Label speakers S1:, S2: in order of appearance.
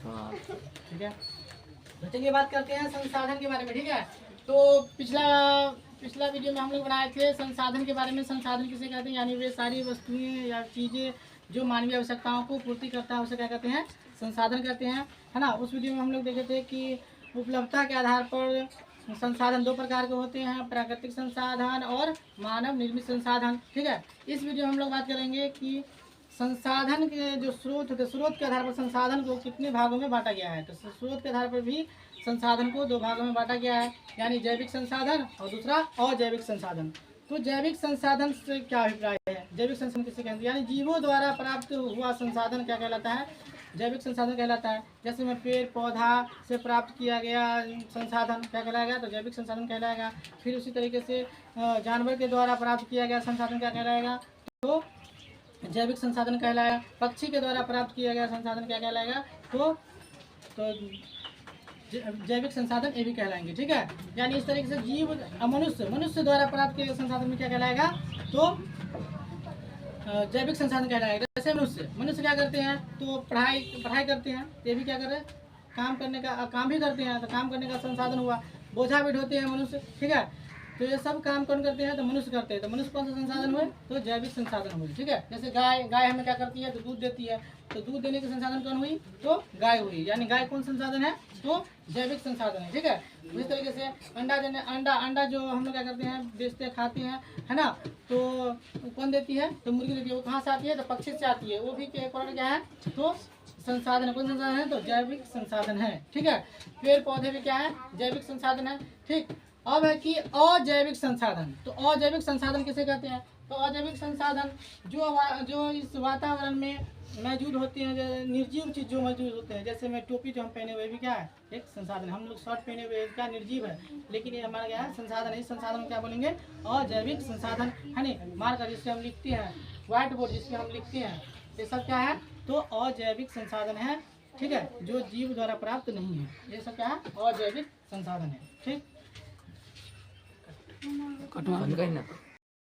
S1: ठीक है। तो चलिए बात करते हैं संसाधन के बारे में। ठीक है, तो पिछला वीडियो में हम लोग बनाए थे संसाधन के बारे में। संसाधन किसे कहते हैं, यानी वे सारी वस्तुएं या चीज़ें जो मानवीय आवश्यकताओं को पूर्ति करता है उसे क्या कहते हैं, संसाधन कहते हैं, है ना। उस वीडियो में हम लोग देखे थे कि उपलब्धता के आधार पर संसाधन 2 प्रकार के होते हैं, प्राकृतिक संसाधन और मानव निर्मित संसाधन। ठीक है, इस वीडियो में हम लोग बात करेंगे कि संसाधन के जो स्रोत होते हैं, स्रोत के आधार पर संसाधन को कितने भागों में बांटा गया है। तो स्रोत के आधार पर भी संसाधन को 2 भागों में बांटा गया है, यानी जैविक संसाधन और दूसरा अजैविक संसाधन। तो जैविक संसाधन से क्या अभिप्राय है, जैविक संसाधन किसे कहते हैं, यानी जीवों द्वारा प्राप्त हुआ संसाधन क्या कहलाता है, जैविक संसाधन कहलाता है। जैसे में पेड़ पौधा से प्राप्त किया गया संसाधन क्या कहलाएगा, तो जैविक संसाधन कहलाएगा। फिर उसी तरीके से जानवर के द्वारा प्राप्त किया गया संसाधन क्या कहलाएगा, तो जैविक संसाधन कहलाएगा। पक्षी के द्वारा प्राप्त किया गया संसाधन क्या कहलाएगा, तो जैविक संसाधन ये भी कहलाएंगे। ठीक है, यानी इस तरीके से जीव मनुष्य द्वारा प्राप्त किए गए संसाधन में क्या कहलाएगा, तो जैविक संसाधन कहलाएगा। जैसे मनुष्य क्या करते हैं, तो पढ़ाई करते हैं, ये भी क्या कर रहे हैं, काम भी करते हैं, तो काम करने का संसाधन हुआ। बोझा भी ढोते हैं मनुष्य। ठीक है, तो ये सब काम कौन करते हैं, तो मनुष्य करते हैं। तो मनुष्य कौन सा संसाधन हुए, तो जैविक संसाधन हुए। ठीक है, जैसे गाय हमें क्या करती है, तो दूध देती है, तो दूध देने के संसाधन कौन हुई, तो गाय हुई, यानी गाय कौन संसाधन है, तो जैविक संसाधन है। ठीक है, इस तरीके से अंडा जो हम लोग क्या करते हैं, बेचते खाते हैं, है ना। तो कौन देती है, तो मुर्गी देती है। वो कहाँ से आती है, तो पक्षी से आती है, वो भी क्या है, तो संसाधन है। कौन संसाधन है, तो जैविक संसाधन है। ठीक है, पेड़ पौधे भी क्या है, जैविक संसाधन है। ठीक, अब है कि अजैविक संसाधन। तो अजैविक संसाधन किसे कहते हैं, तो अजैविक संसाधन जो इस वातावरण में मौजूद होते हैं, निर्जीव चीज जो मौजूद होते हैं। जैसे में टोपी जो हम पहने हुए भी क्या है, एक संसाधन है। हम लोग शर्ट पहने हुए क्या निर्जीव है, लेकिन ये हमारा क्या है, संसाधन है। इस संसाधन को क्या बोलेंगे, अजैविक संसाधन, है नहीं। मार्कर जिससे हम लिखते हैं, व्हाइट बोर्ड जिससे हम लिखते हैं, ये सब क्या है, तो अजैविक संसाधन है। ठीक है, जो जीव द्वारा प्राप्त नहीं है, ये सब क्या है, अजैविक संसाधन है। ठीक,